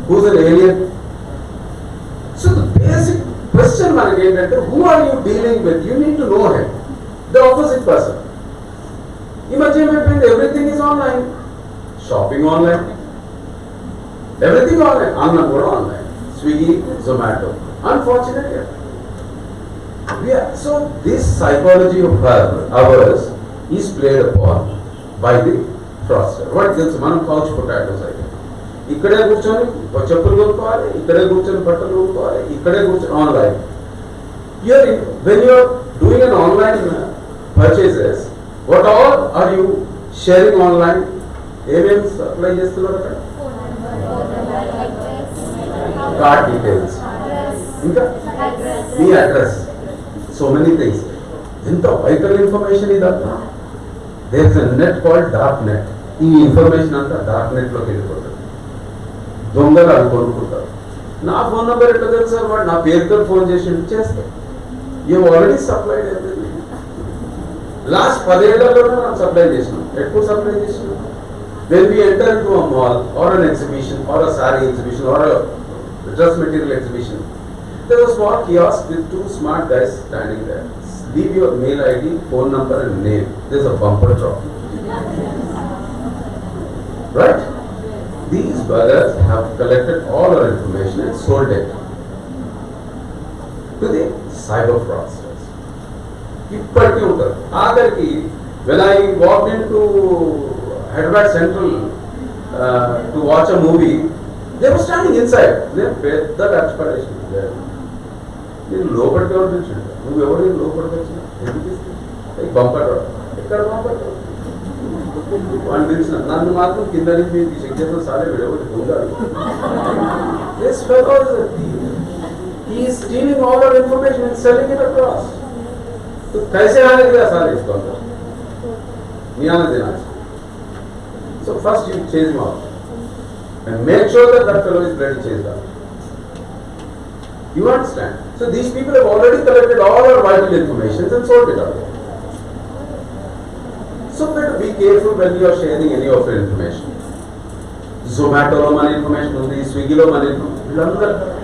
Who's an alien? So the basic question మనకి ఏంటంటే, who are you dealing with? You need to know him, the opposite person. ఈ మధ్య ఏమైపోయింది, everything is online, shopping online, everything online, అన్నం కూడా online, Swiggy, Zomato. Unfortunately, so this psychology of ours is played upon by the fraudster. What తెలుసు, మనం couch potatoes అయితే ఇక్కడే కూర్చొని చెప్పులు కొనుక్కోవాలి, ఇక్కడే కూర్చొని బట్టలు కొనుక్కోవాలి, ఇక్కడే కూర్చొని online. When you are doing an online purchases, what all are you sharing online? ఏమేమి అప్లై చేస్తున్నారు అక్కడ? కార్డ్ డీటెయిల్స్, ఇంకా మీ అడ్రస్, సో మెనీ థింగ్స్. ఎంత వైటల్ ఇన్ఫర్మేషన్ ఇదంతా. There is a net called dark net. ఈ ఇన్ఫర్మేషన్ అంతా dark నెట్లోకి వెళ్ళిపోతుంది. దొంగలు అది కొనుక్కుంటారు. నా ఫోన్ నెంబర్ ఎట్లా తెలుసు సార్? వాడు నా పేరుతో ఫోన్ చేసి చేస్తాడు. You already supplied everything. Last 10 ఏళ్లలోనే మనం సప్లై చేసినాం. ఎప్పుడు సప్లై చేసినాం? when we enter into a mall or an exhibition or a saree exhibition or a dress material exhibition, there was a small kiosk with 2 smart guys standing there. Leave your mail ID, phone number and name. There's a bumper drop. Right? These buggers have collected all our information and sold it to the cyber fraudsters. ఇప్పటికీ ఉంటారు. ఆఖరికి when I walked into Hyderabad Central to watch a movie, they were standing inside. They paid that expectation. నేను లోపలికి ఎవరు పిలిచాడు, నువ్వు ఎవరు లోపలికి వచ్చినా ఎందుకు ఇస్తే పంపడు ఎక్కడ పంపడు వాడిని పిలిచిన నన్ను మాత్రం కింద నుంచి మీకు చెక్ చేసిన సారే వీడెవరు దొంగడు. This fellow is a thief. He is stealing all our information and selling it across. तो कैसे आने दिया सारे इसको अंदर नहीं आने देना. So first you chase him out and make sure that that fellow is ready to chase out. You understand? So these people have already collected all our vital information and sold it out. So better be careful when you are sharing any of your information. Zomato lo money information undi, Swiggy lo money information.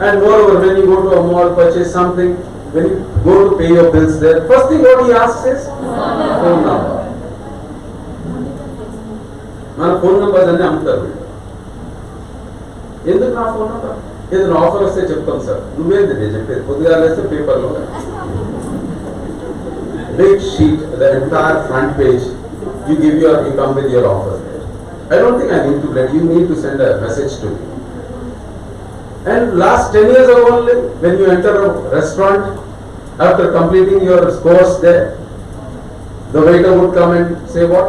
And moreover, when you go to a mall, purchase something, when you go to pay your bills there, first thing what he asks is phone number. మన phone numbers అన్నీ అమ్ముతారు. ఎందుకు నా phone number? ఏదైనా offer వస్తే చెప్తాం sir. నువ్వేంది నేను చెప్పేది? పొద్దుగా వేస్తే పేపర్లో big sheet, the entire front page, you come with your offer there. I don't think I need to let you need to send a message to me. And last 10 years ago only, when you enter a restaurant, after completing your course there, the waiter would come and say what?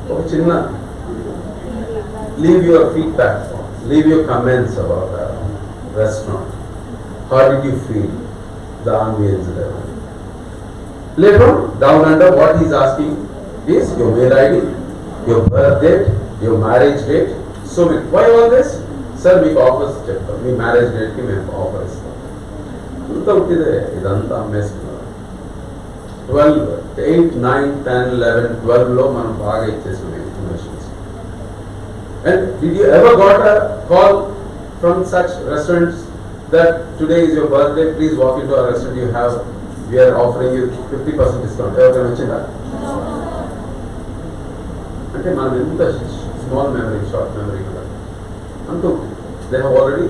Oh, Chinna, leave your feedback, leave your comments about the restaurant. How did you feel? The ambience there. Later on, down under, what he's asking is your mail ID, your birth date, your marriage date. So why all this? Sir, we offers cheptam. Me marriage date ki మేము offer ఇస్తాం. అంతా ఉట్టిదే, ఇదంతా అమ్మేస్తున్నారు. 12, 8, 9, 10, 11, 12 లో మనం బాగా ఇచ్చేసాం informations. And did you ever got a call from such restaurants that today is your birthday, please walk into our restaurant, we are offering you 50% discount. ఎవరికైనా వచ్చిందా? అంటే మనం ఎంత స్మాల్ మెమరీ, షార్ట్ మెమరీ కూడా అంత దే హ్యావ్ ఆల్రెడీ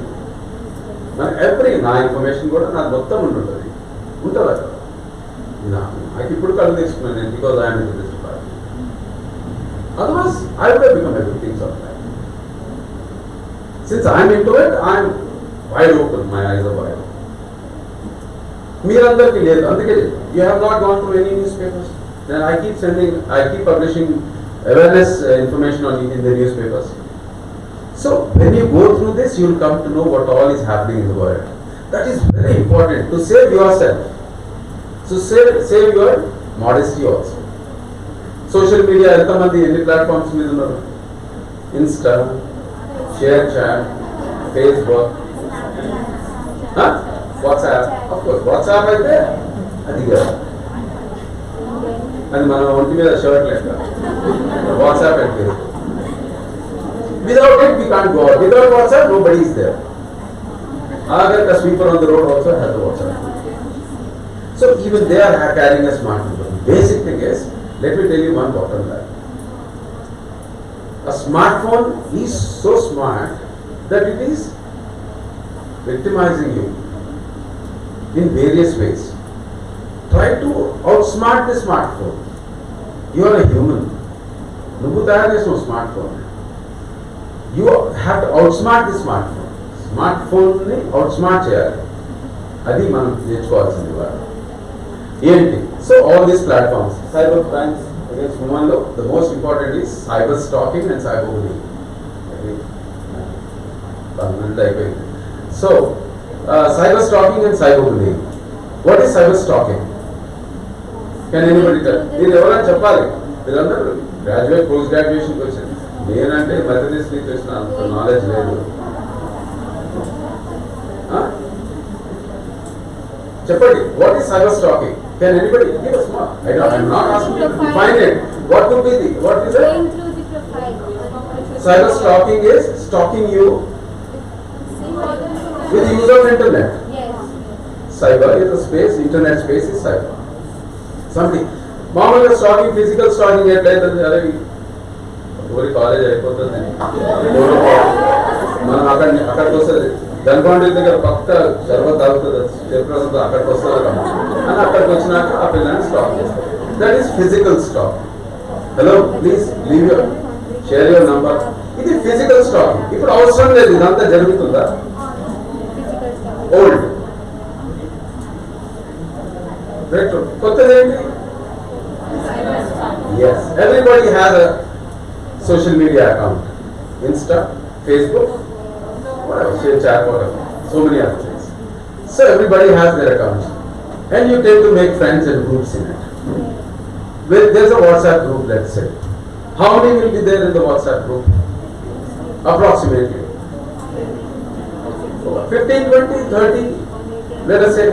మన every నా information కూడా నాకు మొత్తం ఉంటుంది అక్కడ. నాకు ఇప్పుడు కళ్ళు తీసుకున్నాను నేను, because I'm in this department. Otherwise I would have become everything of that. Since I'm into it, I'm wide open, my eyes are wide. మీరందరికీ లేదు, అందుకే you have not gone to any newspapers. Then I keep publishing awareness information in the newspapers. So when you go through this, you will come to know what all is happening in the world. That is very important to save yourself. So save your modesty also. Social media, ఎంతమంది ఎన్ని platforms మీద ఉన్నారు? Insta, ShareChat, Facebook, WhatsApp. Of course, WhatsApp అయితే అది కదా, అది మన ఒంటి మీద షర్ట్ లెక్క. WhatsApp and Facebook. Without it, we can't go out. Without WhatsApp, nobody is there. Agar the sweeper on the road also has a WhatsApp. So even they are carrying a smartphone. Basic thing is, let me tell you one bottom line. A smartphone is so smart that it is victimizing you in various ways. Try to outsmart the smartphone. You are a human. నువ్వు తయారు చేసిన smartphone. You have to outsmart the smartphone. స్మార్ట్ఫోన్ని outsmart చేయాలి. అది మనం నేర్చుకోవాల్సింది వాళ్ళు ఏంటి. So all these platforms, cyber crimes against ఉమెన్లో the most important is cyber stalking and cyber bullying. అయిపోయింది. So cyber stalking and cyber bullying. What is cyber stalking? Can anybody tell? మీరు ఎవరైనా చెప్పాలి. వీళ్ళందరూ గ్రాడ్యుయేట్, పోస్ట్ గ్రాడ్యుయేషన్కి వచ్చారు. నేనంటే మధ్యదేశ్ నుంచి వచ్చిన అంత నాలెడ్జ్ లేదు. చెప్పండి, what is cyber stalking? Can anybody give us more? I'm not asking you to find it. What could be what is it? Going through the profile. Cyber stalking is stalking you with the use of internet. Yes. Cyber is a space, internet space is cyber. Something. మామూలుగా stacking, physical stacking ఎట్లయితే అరే ఊరి college అయిపోతుంది, మనం అక్కడికి వస్తుంది, గన్పౌండ్ దగ్గర పక్క సర్వత్ తాగుతుంది, చెప్పిన అక్కడికి వస్తుంది అని అక్కడికి వచ్చినాక ఆ పిల్లని స్టాక్ చేస్తారు. That is physical stock. Hello, please leave your share your number. ఇది ఫిజికల్ స్టాకింగ్. ఇప్పుడు అవసరం లేదు, ఇదంతా జరుగుతుందా? Physical stuff. ఓల్డ్. రైట్. కొత్తది ఏంటి? Yes, everybody has a social media account. Insta, Facebook, whatever, chat, whatever. So many other things. So everybody has their account. And you tend to make friends and groups in it. Well, there's a WhatsApp group, let's say. How many will be there in the WhatsApp group? Approximately 15, 20, 30, let us say.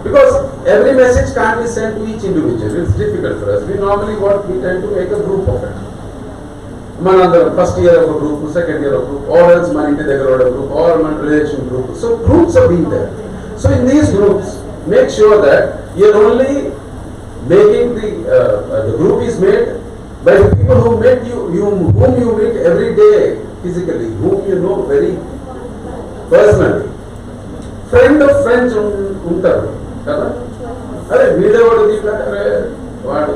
Because every message can't be sent to each individual. It's difficult for us. We normally we tend to make a group of it. First year of a group, second year of a group, or else my inter group, or my relation group. So groups are being there. So in these groups, make sure that you're only making the group is made by the people who met whom you meet every day physically, whom you know very personally. Friend of friends ఉంటారు కదా. అరే వీడేవాడు దీంట్లో వాడు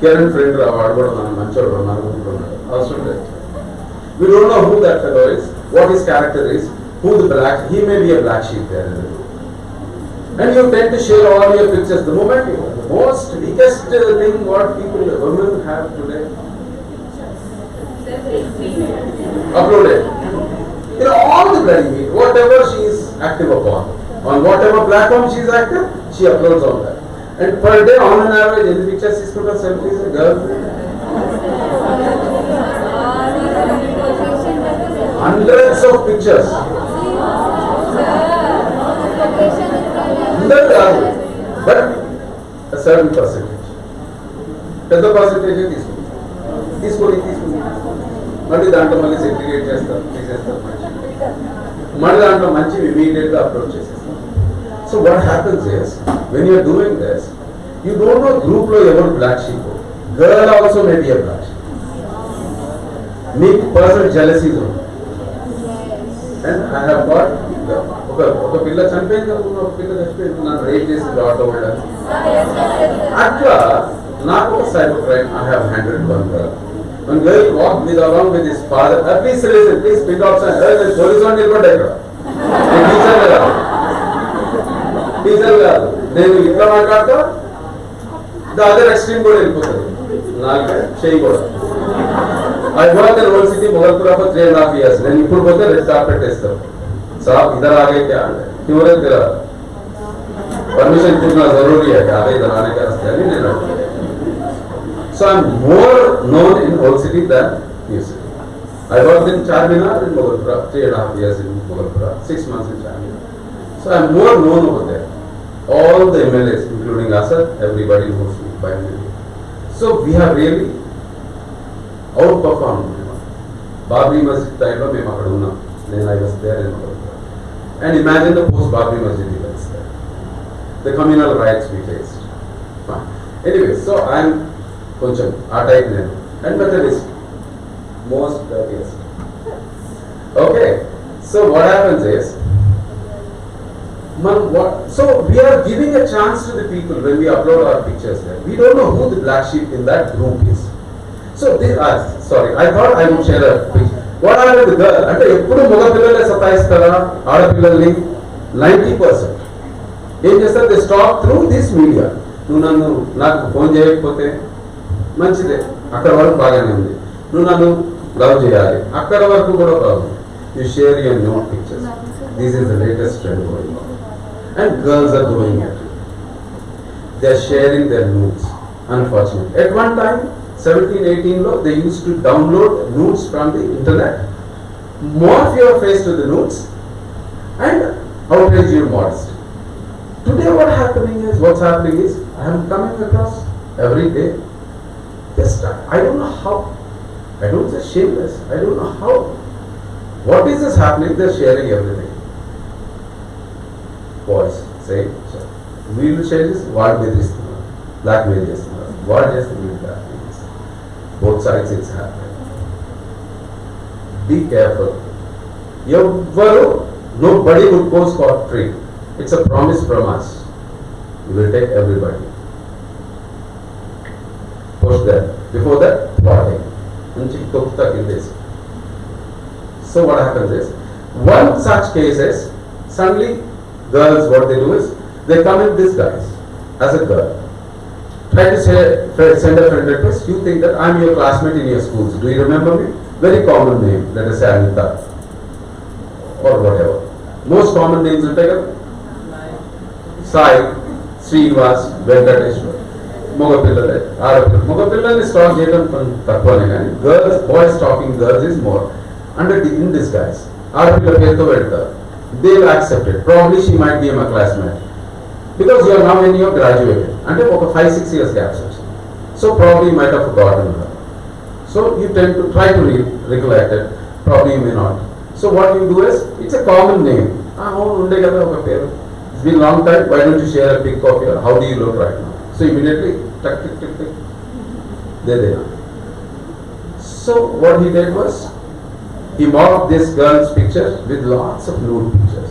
Kiran friend రా, వాడు కూడా మనం మంచోడు అనుకుంటున్నాడు. అవసరం లేదు. We don't know who that fellow is, what his character is, he may be a black sheep there in the group. And you tend to share all your pictures. The most weakest thing what women have today, uploaded. All the bloody media, whatever she is active upon, on whatever platform she is active, she uploads all that. And per day, on an average, any pictures is put on selfies, a girl. Hundreds of pictures. But a certain percentage. పెద్ద percentage తీసుకొని మళ్ళీ దాంట్లో మళ్ళీ segregate చేస్తారు, తీసేస్తారు. మళ్ళీ దాంట్లో మంచి ఇమీడియట్గా అప్లోడ్ చేసేస్తారు. So what happens is when you're doing this, you don't know గ్రూప్లో ఎవరు black sheep. Girl also may be a black sheep. మీకు పర్సనల్ జెలసీస్ ఉంది. అండ్ ఐ హ్యావ్ గాట్ ఒక పిల్ల చనిపోయింది, ఒక పిల్ల చనిపోయింది, నన్ను రేట్ చేసి ఆటో వెళ్ళాను. అట్లా నాకు ఒక cyber crime I have handled one girl. When girl walked along with his father, please listen, please pick up some. Police on నిలబడ్డా ఇక్కడ. టీచర్ కాదు, నేను ఇట్లా మాట్లాడతా, ద అదర్ ఎక్స్ట్రీమ్ కూడా వెళ్ళిపోతుంది. నాకు చేయి కూడా. I worked in Old City, Mogalpura for 3.5 years. నేను ఇప్పుడు పోతే రెడ్ కార్పెట్ వేస్తాను. साहब इधर आ गए क्या? क्यों रे तेरा परमिशन पूछना जरूरी है क्या? इधर आने का रास्ता नहीं लेना. So I'm more known in Old City than New City. I worked in Charminar in Mogalpura, 3.5 years in Mogalpura, 6 months in Charminar. So I'm more known over there. All the MLAs, including Asad, everybody knows me by name. So we have really outperformed. Babri Masjid time lo మేము అక్కడ ఉన్నాం. Then I was there in Mogalpura. And imagine the post Babri Masjid events there. The communal riots we faced. Fine. Anyway, so I'm కొంచెం ఆ type నేను and Methodist most dirtiest. Okay, so what happens is so we are giving a chance to the people when we upload our pictures there. We don't know who the black sheep in that group is. So sorry, I thought I would share a picture. What happened with the girl? అంటే ఎప్పుడు మగ పిల్లలే సతాయిస్తారా ఆడపిల్లల్ని? 90% ఏం చేస్తారు? They stop through this media. నువ్వు నాకు phone చేయకపోతే మంచిదే, అక్కడ వరకు బాగానే ఉంది. నువ్వు నన్ను లవ్ చేయాలి, అక్కడ వరకు కూడా బాగుంది. You share your nude pictures. This is the latest trend going on. And girls are doing it. They are sharing their nudes. Unfortunately, at one time 17-18 లో they used to download nudes from the internet, morph your face to the nudes and outrage your modesty. Today what's happening is I am coming across every day. I don't know how. I don't say shameless. I don't know how. What is this happening? They're sharing everything. Boys say, వీళ్ళు share చేసి వాడు బెదిరిస్తున్నారు, blackmail చేస్తున్నారు, వాడు చేస్తే వీళ్ళు blackmail చేస్తున్నారు. Both sides it's happening. Be careful. ఎవ్వరు nobody would go scot-free. It's a promise from us. We will take everybody. Post that. Before that, plotting. So what happens is, one such case is, suddenly girls, what they do is, they come in disguise as a girl. Try to send a friend request, you think that I'm your classmate in your schools. Do you remember me? Very common name, let us say Anita or whatever. Most common names will take up Sai, Srinivas, Venkateshwar, Mogapillale, Arapilla. Mogapillale is talk even from Takwane. Girls, boys talking girls is more in disguise. Arapilla Peto Vedta. They'll accept it. Probably she might be my classmate. Because you are now when you are graduated. And about 5-6 years gap. So probably you might have forgotten her. So you tend to try to recollect it. Probably you may not. So what you do is, it's a common name. It's been a long time, why don't you share a pic of your, how do you look right now? So immediately, tuck, tick, tick, tick. There they are. So what he did was, he mocked this girl's picture with lots of nude pictures.